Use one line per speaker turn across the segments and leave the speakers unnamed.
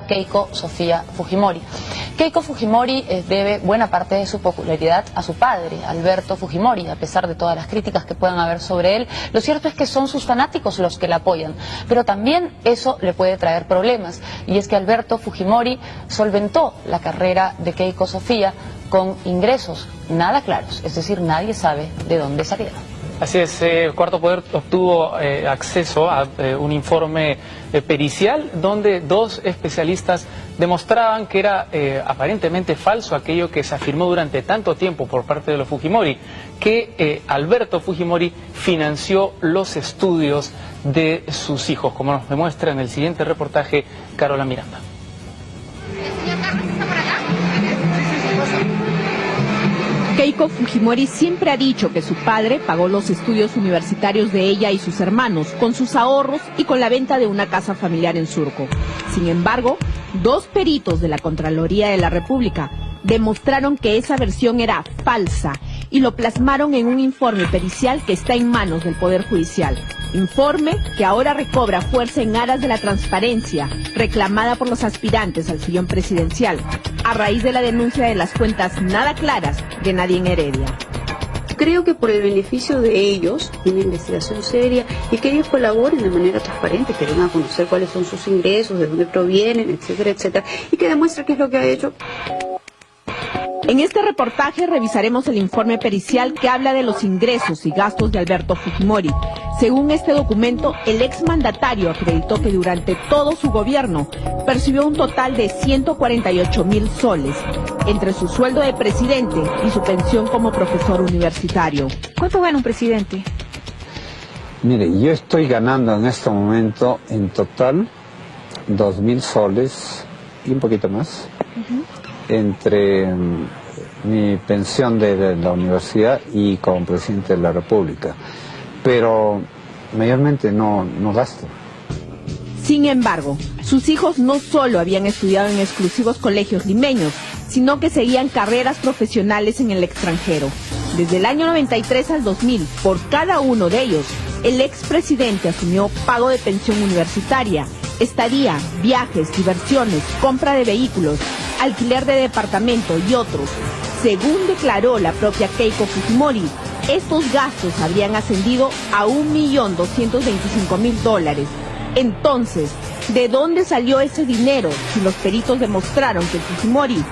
Keiko Sofía Fujimori. Keiko Fujimori debe buena parte de su popularidad a su padre, Alberto Fujimori, a pesar de todas las críticas que puedan haber sobre él. Lo cierto es que son sus fanáticos los que la apoyan, pero también eso le puede traer problemas, y es que Alberto Fujimori solventó la carrera de Keiko Sofía con ingresos nada claros, es decir, nadie sabe de dónde salieron.
Así es, el Cuarto Poder obtuvo acceso a un informe pericial donde dos especialistas demostraban que era aparentemente falso aquello que se afirmó durante tanto tiempo por parte de los Fujimori, que Alberto Fujimori financió los estudios de sus hijos, como nos demuestra en el siguiente reportaje Carola Miranda.
Keiko Fujimori siempre ha dicho que su padre pagó los estudios universitarios de ella y sus hermanos con sus ahorros y con la venta de una casa familiar en Surco. Sin embargo, dos peritos de la Contraloría de la República demostraron que esa versión era falsa y lo plasmaron en un informe pericial que está en manos del Poder Judicial. Informe que ahora recobra fuerza en aras de la transparencia reclamada por los aspirantes al sillón presidencial, a raíz de la denuncia de las cuentas nada claras de Nadine Heredia.
Creo que por el beneficio de ellos, una investigación seria, y que ellos colaboren de manera transparente, que den a conocer cuáles son sus ingresos, de dónde provienen, etcétera, etcétera, y que demuestre qué es lo que ha hecho.
En este reportaje revisaremos el informe pericial que habla de los ingresos y gastos de Alberto Fujimori. Según este documento, el exmandatario acreditó que durante todo su gobierno percibió un total de 148.000 soles, entre su sueldo de presidente y su pensión como profesor universitario.
¿Cuánto gana un presidente?
Mire, yo estoy ganando en este momento en total 2.000 soles y un poquito más. Entre mi pensión de la universidad y como presidente de la República, pero mayormente no gasto.
Sin embargo, sus hijos no solo habían estudiado en exclusivos colegios limeños, sino que seguían carreras profesionales en el extranjero. Desde el año 93 al 2000, por cada uno de ellos, el expresidente asumió pago de pensión universitaria, estadía, viajes, diversiones, compra de vehículos, alquiler de departamento y otros. Según declaró la propia Keiko Fujimori, estos gastos habrían ascendido a $1.225.000. Entonces, ¿de dónde salió ese dinero si los peritos demostraron que Fujimori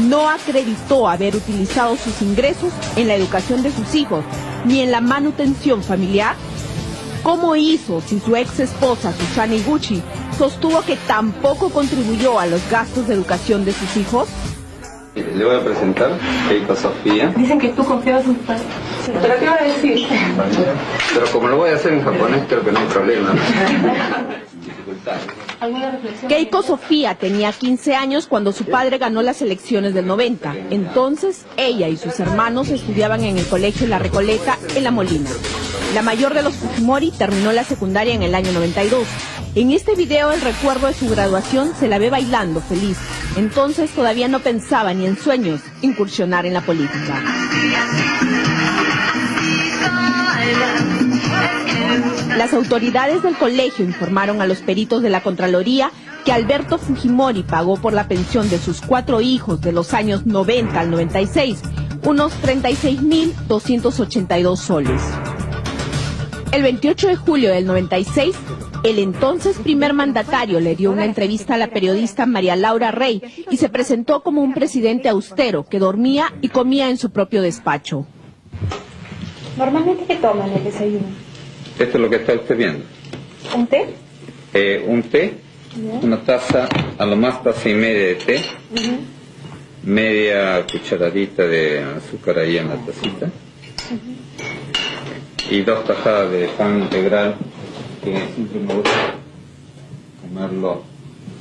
no acreditó haber utilizado sus ingresos en la educación de sus hijos ni en la manutención familiar? ¿Cómo hizo si su ex esposa Susana Iguchi sostuvo que tampoco contribuyó a los gastos de educación de sus hijos?
Le voy a presentar Keiko Sofía.
Dicen que tú confiabas en tu padre. Sí. ¿Pero qué va a decir?
Pero como lo voy a hacer en japonés, creo que no hay problema.
Keiko Sofía tenía 15 años cuando su padre ganó las elecciones del 90. Entonces, ella y sus hermanos estudiaban en el colegio La Recoleta, en La Molina. La mayor de los Fujimori terminó la secundaria en el año 92. En este video, el recuerdo de su graduación, se la ve bailando feliz. Entonces todavía no pensaba ni en sueños incursionar en la política. Las autoridades del colegio informaron a los peritos de la Contraloría que Alberto Fujimori pagó por la pensión de sus 4 hijos de los años 90 al 96, unos 36.282 soles. El 28 de julio del 96, el entonces primer mandatario le dio una entrevista a la periodista María Laura Rey y se presentó como un presidente austero que dormía y comía en su propio despacho.
¿Normalmente qué toman el desayuno?
Esto es lo que está usted viendo.
¿Un té?
Un té, una taza, a lo más taza y media de té, media cucharadita de azúcar ahí en la tacita, y 2 tajadas de pan integral, que siempre me gusta comerlo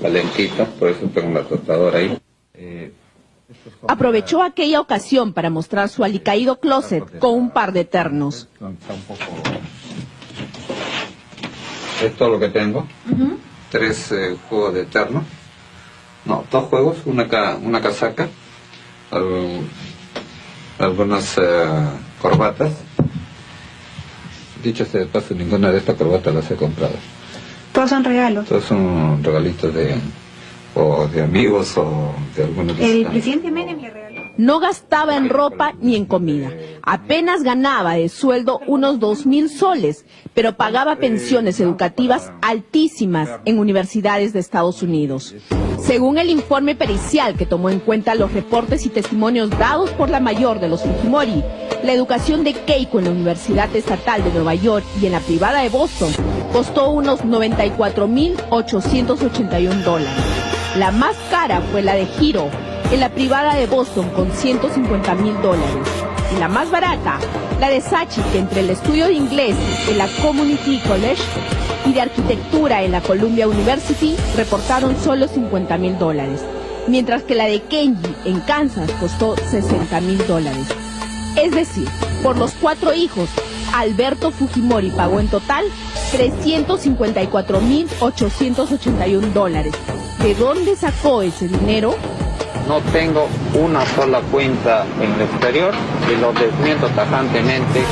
calentito, por eso tengo la tostadora ahí.
Aprovechó aquella ocasión para mostrar su alicaído closet con un par de ternos.
Es todo lo que tengo. 3 juegos de terno. No, 2 juegos, una casaca, algunas corbatas. Dicho sea de paso, ninguna de estas corbatas las he comprado.
Todos son regalos.
Todos son regalitos de o de amigos o de algunos.
El presidente Menem le regaló.
No gastaba en ropa ni en comida. Apenas ganaba de sueldo unos 2.000 soles, pero pagaba pensiones educativas altísimas en universidades de Estados Unidos. Según el informe pericial que tomó en cuenta los reportes y testimonios dados por la mayor de los Fujimori, la educación de Keiko en la Universidad Estatal de Nueva York y en la privada de Boston costó unos $94.881. La más cara fue la de Hiro, en la privada de Boston, con $150.000. Y la más barata, la de Sachi, que entre el estudio de inglés en la Community College y de arquitectura en la Columbia University reportaron solo $50.000, mientras que la de Kenji en Kansas costó $60.000. Es decir, por los 4 hijos, Alberto Fujimori pagó en total $354.881. ¿De dónde sacó ese dinero?
No tengo una sola cuenta en el exterior y lo desmiento tajantemente.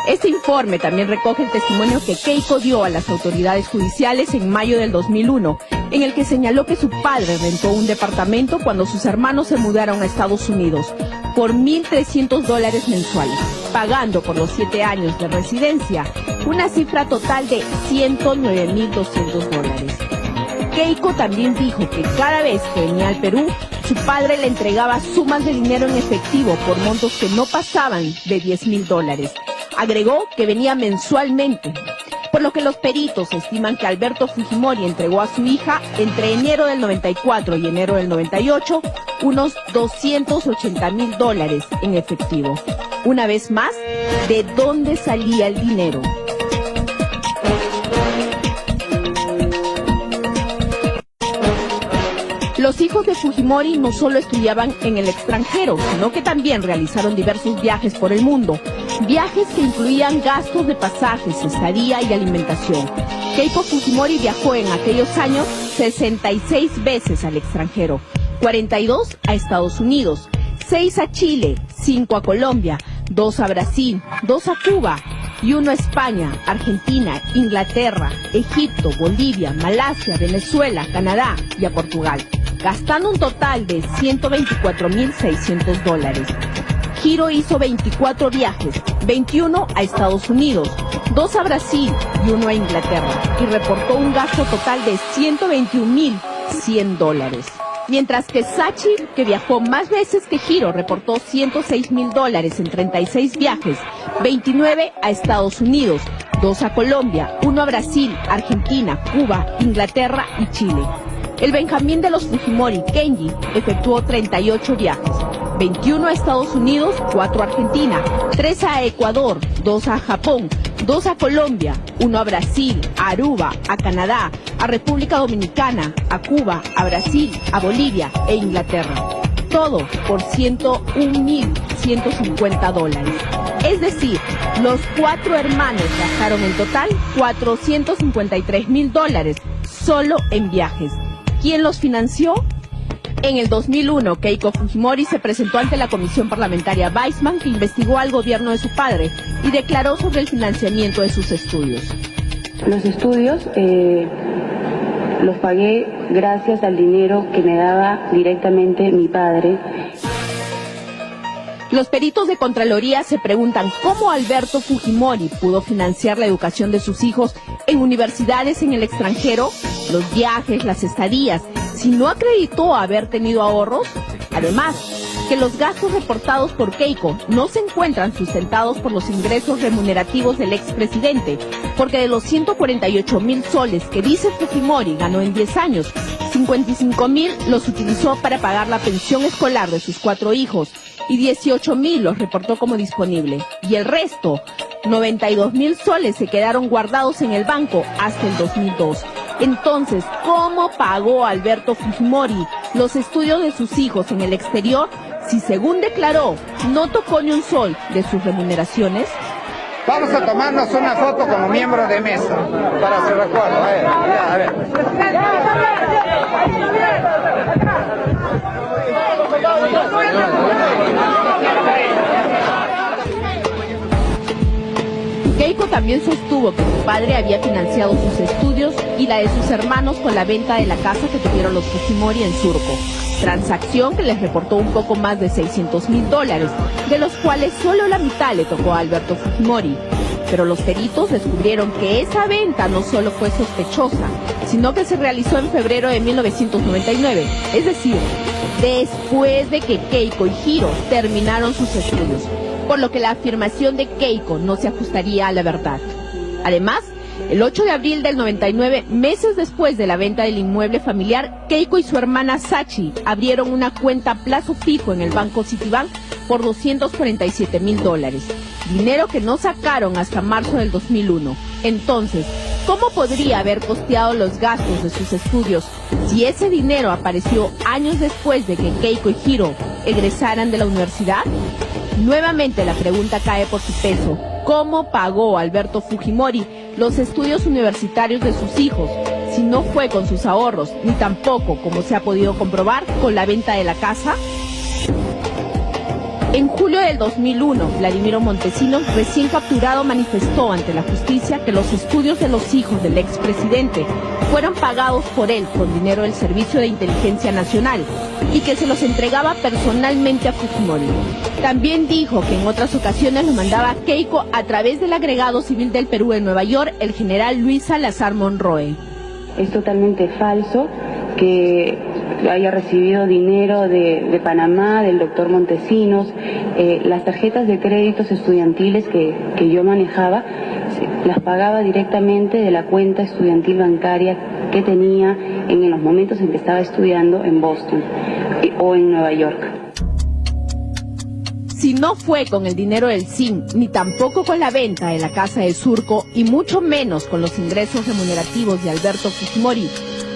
Este informe también recoge el testimonio que Keiko dio a las autoridades judiciales en mayo del 2001, en el que señaló que su padre rentó un departamento cuando sus hermanos se mudaron a Estados Unidos por $1.300 mensuales, pagando por los 7 años de residencia una cifra total de $109.200. Keiko también dijo que cada vez que venía al Perú, su padre le entregaba sumas de dinero en efectivo por montos que no pasaban de $10.000. Agregó que venía mensualmente, por lo que los peritos estiman que Alberto Fujimori entregó a su hija entre enero del 94 y enero del 98 unos $280.000 en efectivo. Una vez más, ¿de dónde salía el dinero? Los hijos de Fujimori no solo estudiaban en el extranjero, sino que también realizaron diversos viajes por el mundo. Viajes que incluían gastos de pasajes, estadía y alimentación. Keiko Fujimori viajó en aquellos años 66 veces al extranjero, 42 a Estados Unidos, 6 a Chile, 5 a Colombia, 2 a Brasil, 2 a Cuba y 1 a España, Argentina, Inglaterra, Egipto, Bolivia, Malasia, Venezuela, Canadá y a Portugal, gastando un total de $124.600. Hiro hizo 24 viajes, 21 a Estados Unidos, 2 a Brasil y 1 a Inglaterra, y reportó un gasto total de $121.100. Mientras que Sachi, que viajó más veces que Hiro, reportó $106.000 en 36 viajes, 29 a Estados Unidos, 2 a Colombia, 1 a Brasil, Argentina, Cuba, Inglaterra y Chile. El Benjamín de los Fujimori, Kenji, efectuó 38 viajes, 21 a Estados Unidos, 4 a Argentina, 3 a Ecuador, 2 a Japón, 2 a Colombia, 1 a Brasil, a Aruba, a Canadá, a República Dominicana, a Cuba, a Brasil, a Bolivia e Inglaterra. Todo por $101.150. Es decir, los 4 hermanos gastaron en total $453.000 solo en viajes. ¿Quién los financió? En el 2001, Keiko Fujimori se presentó ante la Comisión Parlamentaria Weizmann, que investigó al gobierno de su padre y declaró sobre el financiamiento de sus estudios.
Los estudios los pagué gracias al dinero que me daba directamente mi padre.
Los peritos de Contraloría se preguntan cómo Alberto Fujimori pudo financiar la educación de sus hijos en universidades en el extranjero, los viajes, las estadías, si no acreditó haber tenido ahorros. Además, que los gastos reportados por Keiko no se encuentran sustentados por los ingresos remunerativos del expresidente, porque de los 148.000 soles que dice Fujimori ganó en 10 años, 55.000 los utilizó para pagar la pensión escolar de sus 4 hijos y 18.000 los reportó como disponible. Y el resto, 92.000 soles, se quedaron guardados en el banco hasta el 2002. Entonces, ¿cómo pagó Alberto Fujimori los estudios de sus hijos en el exterior si, según declaró, no tocó ni un sol de sus remuneraciones?
Vamos a tomarnos una foto como miembro de mesa para su recuerdo. A ver.
Keiko también también sostuvo que su padre había financiado sus estudios y la de sus hermanos con la venta de la casa que tuvieron los Fujimori en Surco. Transacción que les reportó un poco más de $600.000, de los cuales solo la mitad le tocó a Alberto Fujimori. Pero los peritos descubrieron que esa venta no solo fue sospechosa, sino que se realizó en febrero de 1999, es decir, después de que Keiko y Hiro terminaron sus estudios, por lo que la afirmación de Keiko no se ajustaría a la verdad. Además, el 8 de abril del 99, meses después de la venta del inmueble familiar, Keiko y su hermana Sachi abrieron una cuenta a plazo fijo en el banco Citibank por $247.000, dinero que no sacaron hasta marzo del 2001. Entonces, ¿cómo podría haber costeado los gastos de sus estudios si ese dinero apareció años después de que Keiko y Hiro egresaran de la universidad? Nuevamente la pregunta cae por su peso. ¿Cómo pagó Alberto Fujimori los estudios universitarios de sus hijos, si no fue con sus ahorros, ni tampoco, como se ha podido comprobar, con la venta de la casa? En julio del 2001, Vladimiro Montesinos, recién capturado, manifestó ante la justicia que los estudios de los hijos del expresidente fueron pagados por él con dinero del Servicio de Inteligencia Nacional y que se los entregaba personalmente a Fujimori. También dijo que en otras ocasiones lo mandaba Keiko a través del agregado civil del Perú en Nueva York, el general Luis Salazar Monroe.
Es totalmente falso que haya recibido dinero de Panamá, del doctor Montesinos. Las tarjetas de créditos estudiantiles que yo manejaba, las pagaba directamente de la cuenta estudiantil bancaria que tenía en los momentos en que estaba estudiando en Boston o en Nueva York.
Si no fue con el dinero del SIN, ni tampoco con la venta de la casa de Surco, y mucho menos con los ingresos remunerativos de Alberto Fujimori,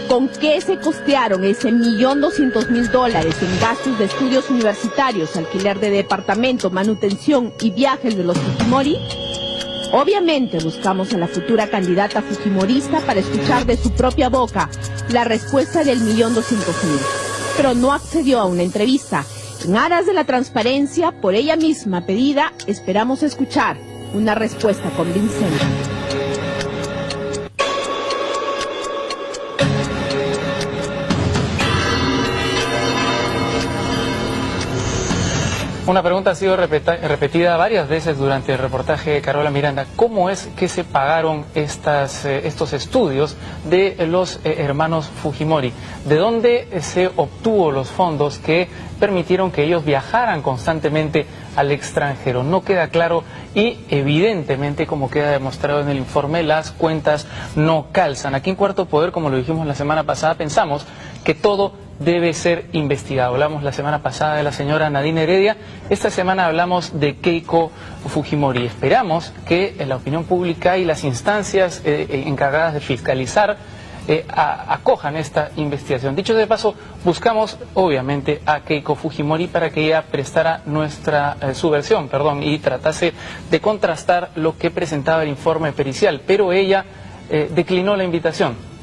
¿con qué se costearon ese $1.200.000 en gastos de estudios universitarios, alquiler de departamento, manutención y viajes de los Fujimori? Obviamente buscamos a la futura candidata fujimorista para escuchar de su propia boca la respuesta del $1.200.000, pero no accedió a una entrevista. En aras de la transparencia, por ella misma pedida, esperamos escuchar una respuesta convincente.
Una pregunta ha sido repetida varias veces durante el reportaje de Carola Miranda. ¿Cómo es que se pagaron estos estudios de los hermanos Fujimori? ¿De dónde se obtuvo los fondos que permitieron que ellos viajaran constantemente al extranjero? No queda claro y evidentemente, como queda demostrado en el informe, las cuentas no calzan. Aquí en Cuarto Poder, como lo dijimos la semana pasada, pensamos que todo debe ser investigado. Hablamos la semana pasada de la señora Nadine Heredia, esta semana hablamos de Keiko Fujimori. Esperamos que la opinión pública y las instancias encargadas de fiscalizar acojan esta investigación. Dicho de paso, buscamos obviamente a Keiko Fujimori para que ella prestara su versión, y tratase de contrastar lo que presentaba el informe pericial, pero ella declinó la invitación.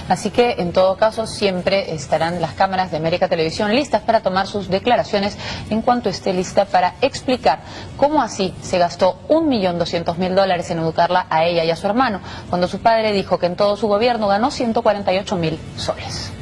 Así que, en todo caso, siempre estarán las cámaras de América Televisión listas para tomar sus declaraciones en cuanto esté lista para explicar cómo así se gastó $1.200.000 en educarla a ella y a su hermano, cuando su padre dijo que en todo su gobierno ganó 148.000 soles.